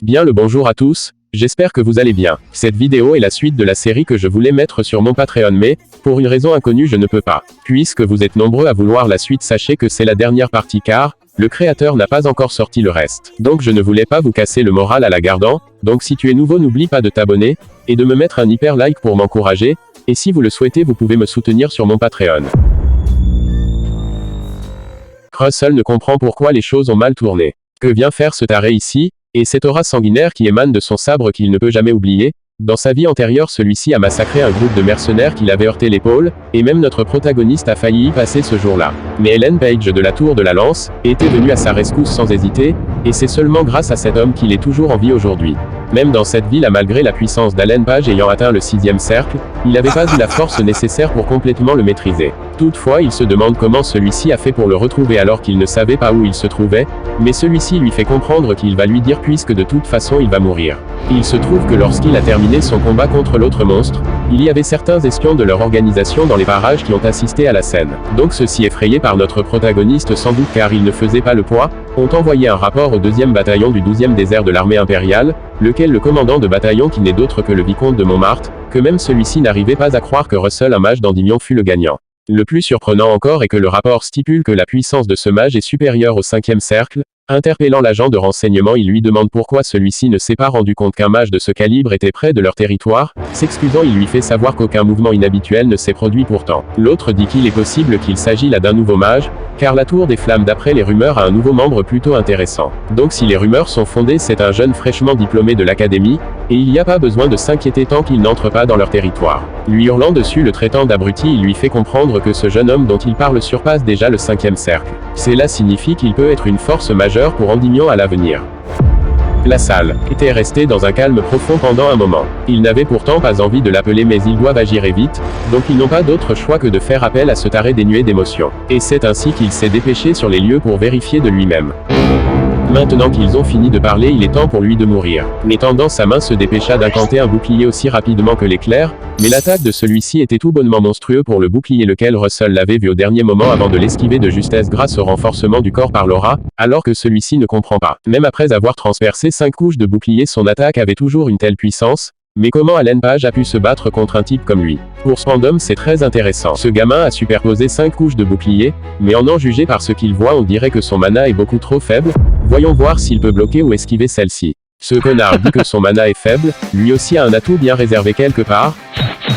Bien le bonjour à tous, j'espère que vous allez bien. Cette vidéo est la suite de la série que je voulais mettre sur mon Patreon mais, pour une raison inconnue je ne peux pas. Puisque vous êtes nombreux à vouloir la suite, sachez que c'est la dernière partie car, le créateur n'a pas encore sorti le reste. Donc je ne voulais pas vous casser le moral à la gardant, donc si tu es nouveau n'oublie pas de t'abonner, et de me mettre un hyper like pour m'encourager, et si vous le souhaitez vous pouvez me soutenir sur mon Patreon. Russell ne comprend pourquoi les choses ont mal tourné. Que vient faire ce taré ici? Et cette aura sanguinaire qui émane de son sabre qu'il ne peut jamais oublier. Dans sa vie antérieure, celui-ci a massacré un groupe de mercenaires qui l'avait heurté l'épaule, et même notre protagoniste a failli y passer ce jour-là. Mais Ellen Page de la Tour de la Lance était venue à sa rescousse sans hésiter, et c'est seulement grâce à cet homme qu'il est toujours en vie aujourd'hui. Même dans cette ville, malgré la puissance d'Ellen Page ayant atteint le 6e cercle, il n'avait pas eu la force nécessaire pour complètement le maîtriser. Toutefois, il se demande comment celui-ci a fait pour le retrouver alors qu'il ne savait pas où il se trouvait, mais celui-ci lui fait comprendre qu'il va lui dire puisque de toute façon il va mourir. Il se trouve que lorsqu'il a terminé son combat contre l'autre monstre, il y avait certains espions de leur organisation dans les parages qui ont assisté à la scène. Donc ceux-ci, effrayés par notre protagoniste sans doute car il ne faisait pas le poids, ont envoyé un rapport au 2e bataillon du 12e désert de l'armée impériale, lequel le commandant de bataillon qui n'est d'autre que le vicomte de Montmartre, que même celui-ci n'arrivait pas à croire que Russell, un mage d'Endymion, fut le gagnant. Le plus surprenant encore est que le rapport stipule que la puissance de ce mage est supérieure au 5e cercle. Interpellant l'agent de renseignement, il lui demande pourquoi celui-ci ne s'est pas rendu compte qu'un mage de ce calibre était près de leur territoire. S'excusant, il lui fait savoir qu'aucun mouvement inhabituel ne s'est produit pourtant. L'autre dit qu'il est possible qu'il s'agit là d'un nouveau mage, car la Tour des Flammes d'après les rumeurs a un nouveau membre plutôt intéressant. Donc si les rumeurs sont fondées, c'est un jeune fraîchement diplômé de l'académie, et il n'y a pas besoin de s'inquiéter tant qu'il n'entre pas dans leur territoire. Lui hurlant dessus, le traitant d'abruti, il lui fait comprendre que ce jeune homme dont il parle surpasse déjà le 5e cercle. Cela signifie qu'il peut être une force majeure pour Endymion à l'avenir. La salle était restée dans un calme profond pendant un moment. Ils n'avaient pourtant pas envie de l'appeler mais ils doivent agir et vite, donc ils n'ont pas d'autre choix que de faire appel à ce taré dénué d'émotion. Et c'est ainsi qu'il s'est dépêché sur les lieux pour vérifier de lui-même. Maintenant qu'ils ont fini de parler, il est temps pour lui de mourir. Mais tendant sa main se dépêcha d'incanter un bouclier aussi rapidement que l'éclair, mais l'attaque de celui-ci était tout bonnement monstrueux pour le bouclier lequel Russell l'avait vu au dernier moment avant de l'esquiver de justesse grâce au renforcement du corps par l'aura, alors que celui-ci ne comprend pas. Même après avoir transpercé 5 couches de bouclier, son attaque avait toujours une telle puissance. Mais comment Ellen Page a pu se battre contre un type comme lui? Pour Spandom, c'est très intéressant. Ce gamin a superposé 5 couches de bouclier, mais en juger par ce qu'il voit, on dirait que son mana est beaucoup trop faible. Voyons voir s'il peut bloquer ou esquiver celle-ci. Ce connard dit que son mana est faible, lui aussi a un atout bien réservé quelque part,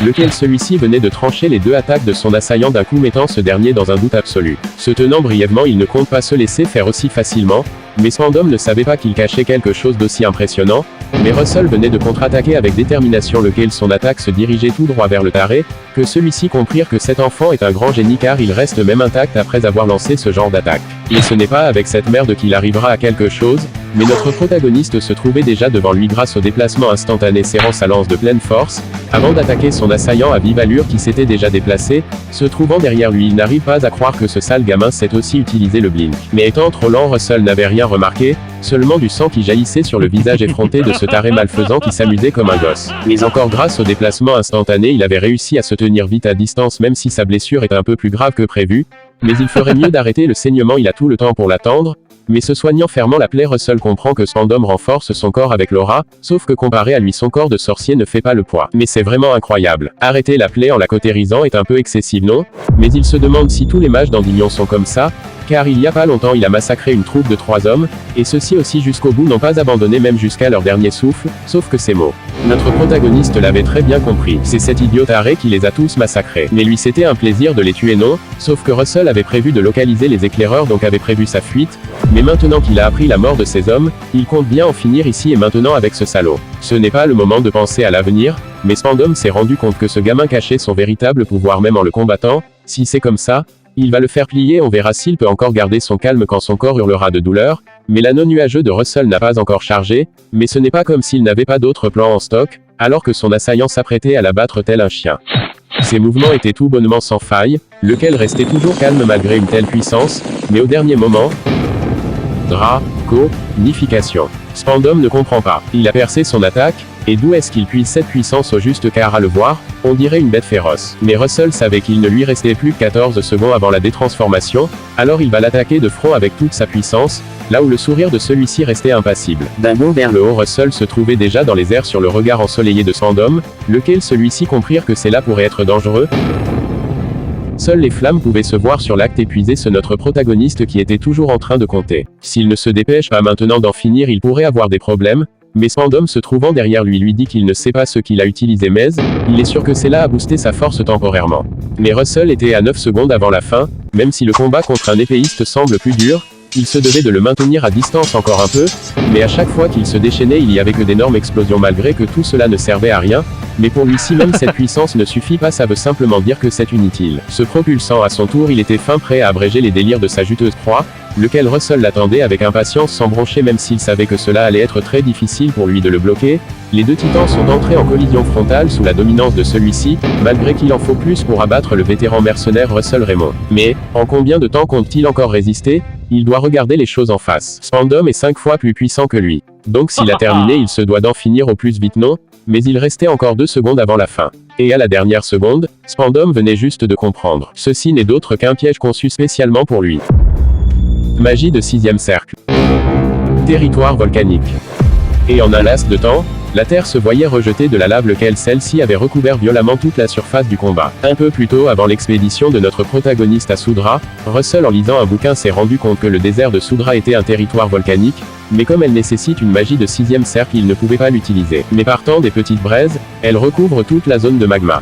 lequel celui-ci venait de trancher les 2 attaques de son assaillant d'un coup, mettant ce dernier dans un doute absolu. Se tenant brièvement, il ne compte pas se laisser faire aussi facilement, mais Spandom ne savait pas qu'il cachait quelque chose d'aussi impressionnant, mais Russell venait de contre-attaquer avec détermination, lequel son attaque se dirigeait tout droit vers le taré, que celui-ci comprirent que cet enfant est un grand génie car il reste même intact après avoir lancé ce genre d'attaque. Et ce n'est pas avec cette merde qu'il arrivera à quelque chose, mais notre protagoniste se trouvait déjà devant lui grâce au déplacement instantané serrant sa lance de pleine force, avant d'attaquer son assaillant à vive allure qui s'était déjà déplacé, se trouvant derrière lui. Il n'arrive pas à croire que ce sale gamin sait aussi utiliser le blink. Mais étant trop lent, Russell n'avait rien remarqué, seulement du sang qui jaillissait sur le visage effronté de ce taré malfaisant qui s'amusait comme un gosse. Mais encore grâce au déplacement instantané, il avait réussi à se tenir vite à distance même si sa blessure est un peu plus grave que prévu, mais il ferait mieux d'arrêter le saignement, il a tout le temps pour l'attendre. Mais se soignant fermement la plaie, Russell comprend que Spandom renforce son corps avec l'aura, sauf que comparé à lui son corps de sorcier ne fait pas le poids. Mais c'est vraiment incroyable. Arrêter la plaie en la cautérisant est un peu excessif, non? Mais il se demande si tous les mages d'Endymion sont comme ça, car il y a pas longtemps il a massacré une troupe de 3 hommes, et ceux-ci aussi jusqu'au bout n'ont pas abandonné même jusqu'à leur dernier souffle, sauf que ces mots. Notre protagoniste l'avait très bien compris, c'est cet idiot taré qui les a tous massacrés. Mais lui c'était un plaisir de les tuer, non? Sauf que Russell avait prévu de localiser les éclaireurs, donc avait prévu sa fuite, mais maintenant qu'il a appris la mort de ces hommes, il compte bien en finir ici et maintenant avec ce salaud. Ce n'est pas le moment de penser à l'avenir, mais Spandom s'est rendu compte que ce gamin cachait son véritable pouvoir même en le combattant. Si c'est comme ça, il va le faire plier, on verra s'il peut encore garder son calme quand son corps hurlera de douleur, mais l'anneau nuageux de Russell n'a pas encore chargé, mais ce n'est pas comme s'il n'avait pas d'autres plans en stock, alors que son assaillant s'apprêtait à l'abattre tel un chien. Ses mouvements étaient tout bonnement sans faille, lequel restait toujours calme malgré une telle puissance, mais au dernier moment, Draconification. Spandom ne comprend pas. Il a percé son attaque, et d'où est-ce qu'il puise cette puissance au juste car à le voir, on dirait une bête féroce. Mais Russell savait qu'il ne lui restait plus que 14 secondes avant la détransformation, alors il va l'attaquer de front avec toute sa puissance, là où le sourire de celui-ci restait impassible. D'un bond vers le haut, Russell se trouvait déjà dans les airs sur le regard ensoleillé de Spandom, lequel celui-ci comprirent que cela pourrait être dangereux. Seules les flammes pouvaient se voir sur l'acte épuisé ce notre protagoniste qui était toujours en train de compter. S'il ne se dépêche pas maintenant d'en finir, il pourrait avoir des problèmes, mais Spandom se trouvant derrière lui dit qu'il ne sait pas ce qu'il a utilisé mais il est sûr que cela a boosté sa force temporairement. Mais Russell était à 9 secondes avant la fin, même si le combat contre un épéiste semble plus dur, il se devait de le maintenir à distance encore un peu, mais à chaque fois qu'il se déchaînait il y avait que d'énormes explosions malgré que tout cela ne servait à rien, mais pour lui si même cette puissance ne suffit pas ça veut simplement dire que c'est inutile. Se propulsant à son tour il était fin prêt à abréger les délires de sa juteuse proie, lequel Russell l'attendait avec impatience sans broncher même s'il savait que cela allait être très difficile pour lui de le bloquer. Les deux titans sont entrés en collision frontale sous la dominance de celui-ci, malgré qu'il en faut plus pour abattre le vétéran mercenaire Russell Raymond. Mais, en combien de temps compte-t-il encore résister? Il doit regarder les choses en face. Spandom est 5 fois plus puissant que lui. Donc s'il a terminé il se doit d'en finir au plus vite non, mais il restait encore 2 secondes avant la fin. Et à la dernière seconde, Spandom venait juste de comprendre. Ceci n'est d'autre qu'un piège conçu spécialement pour lui. Magie de 6e cercle. Territoire volcanique. Et en un laps de temps, la Terre se voyait rejeter de la lave lequel celle-ci avait recouvert violemment toute la surface du combat. Un peu plus tôt avant l'expédition de notre protagoniste à Soudra, Russell en lisant un bouquin s'est rendu compte que le désert de Soudra était un territoire volcanique, mais comme elle nécessite une magie de 6e cercle il ne pouvait pas l'utiliser. Mais partant des petites braises, elle recouvre toute la zone de magma.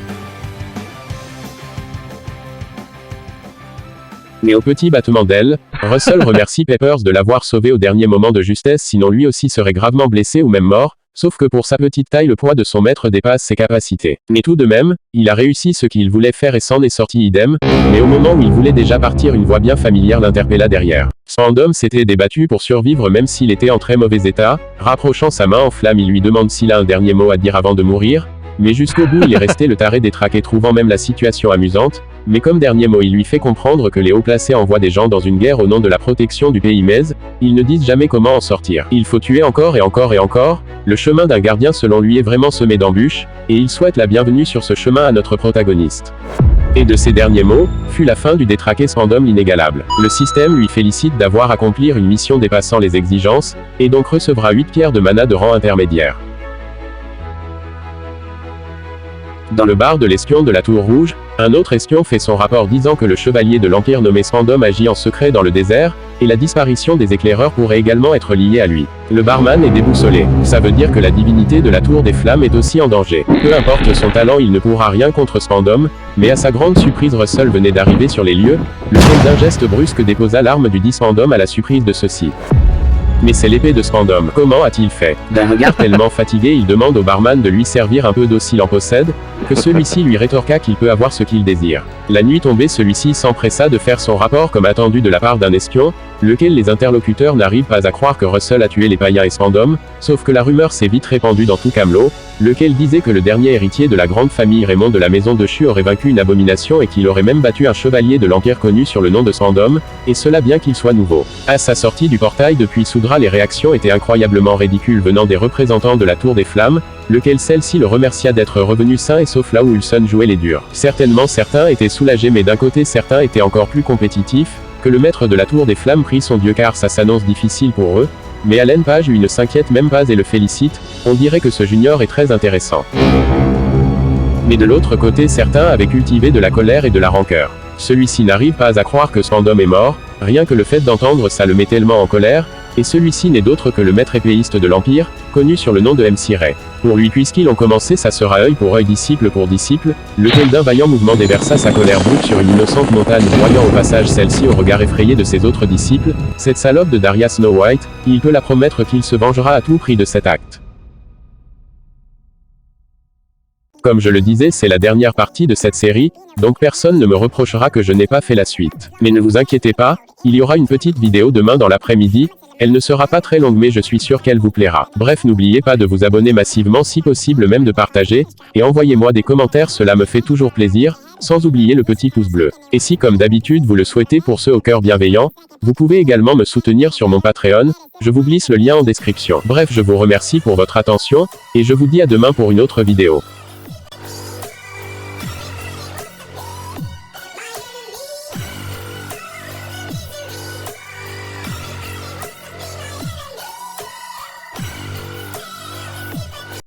Mais au petit battement d'ailes, Russell remercie Peppers de l'avoir sauvé au dernier moment de justesse sinon lui aussi serait gravement blessé ou même mort, sauf que pour sa petite taille le poids de son maître dépasse ses capacités. Mais tout de même, il a réussi ce qu'il voulait faire et s'en est sorti idem, mais au moment où il voulait déjà partir une voix bien familière l'interpella derrière. Spandom s'était débattu pour survivre même s'il était en très mauvais état, rapprochant sa main en flamme il lui demande s'il a un dernier mot à dire avant de mourir, mais jusqu'au bout il est resté le taré détraqué trouvant même la situation amusante, mais comme dernier mot il lui fait comprendre que les hauts placés envoient des gens dans une guerre au nom de la protection du pays mais ils ne disent jamais comment en sortir. Il faut tuer encore et encore et encore, le chemin d'un gardien selon lui est vraiment semé d'embûches, et il souhaite la bienvenue sur ce chemin à notre protagoniste. Et de ces derniers mots, fut la fin du détraqué Spandom l'inégalable. Le système lui félicite d'avoir accompli une mission dépassant les exigences, et donc recevra 8 pierres de mana de rang intermédiaire. Dans le bar de l'espion de la Tour Rouge, un autre espion fait son rapport disant que le chevalier de l'Empire nommé Spandom agit en secret dans le désert, et la disparition des éclaireurs pourrait également être liée à lui. Le barman est déboussolé. Ça veut dire que la divinité de la Tour des Flammes est aussi en danger. Peu importe son talent il ne pourra rien contre Spandom, mais à sa grande surprise Russell venait d'arriver sur les lieux, lequel d'un geste brusque déposa l'arme du dit Spandom à la surprise de ceux-ci. Mais c'est l'épée de Spandom. Comment a-t-il fait? D'un regard tellement fatigué il demande au barman de lui servir un peu d'eau s'il en possède, que celui-ci lui rétorqua qu'il peut avoir ce qu'il désire. La nuit tombée celui-ci s'empressa de faire son rapport comme attendu de la part d'un espion, lequel les interlocuteurs n'arrivent pas à croire que Russell a tué les païens et Spandom, sauf que la rumeur s'est vite répandue dans tout Camelot, lequel disait que le dernier héritier de la grande famille Raymond de la maison de Chu aurait vaincu une abomination et qu'il aurait même battu un chevalier de l'Empire connu sur le nom de Spandom, et cela bien qu'il soit nouveau. À sa sortie du portail depuis Soudra les réactions étaient incroyablement ridicules venant des représentants de la Tour des Flammes, lequel celle-ci le remercia d'être revenu sain et sauf là où Ulson jouait les durs. Certainement certains étaient soulagés mais d'un côté certains étaient encore plus compétitifs, que le maître de la Tour des Flammes prie son dieu car ça s'annonce difficile pour eux, mais Allen Page lui ne s'inquiète même pas et le félicite, on dirait que ce junior est très intéressant. Mais de l'autre côté certains avaient cultivé de la colère et de la rancœur. Celui-ci n'arrive pas à croire que Spandom est mort, rien que le fait d'entendre ça le met tellement en colère, et celui-ci n'est d'autre que le maître épéiste de l'Empire, connu sur le nom de MC Ray. Pour lui puisqu'ils ont commencé ça sera œil pour œil disciple pour disciple, lequel d'un vaillant mouvement déversa sa colère brute sur une innocente montagne voyant au passage celle-ci au regard effrayé de ses autres disciples, cette salope de Daria Snow White, il peut la promettre qu'il se vengera à tout prix de cet acte. Comme je le disais, c'est la dernière partie de cette série, donc personne ne me reprochera que je n'ai pas fait la suite. Mais ne vous inquiétez pas, il y aura une petite vidéo demain dans l'après-midi, elle ne sera pas très longue mais je suis sûr qu'elle vous plaira. Bref, n'oubliez pas de vous abonner massivement si possible, même de partager, et envoyez-moi des commentaires, cela me fait toujours plaisir, sans oublier le petit pouce bleu. Et si comme d'habitude vous le souhaitez pour ceux au cœur bienveillant, vous pouvez également me soutenir sur mon Patreon, je vous glisse le lien en description. Bref, je vous remercie pour votre attention, et je vous dis à demain pour une autre vidéo.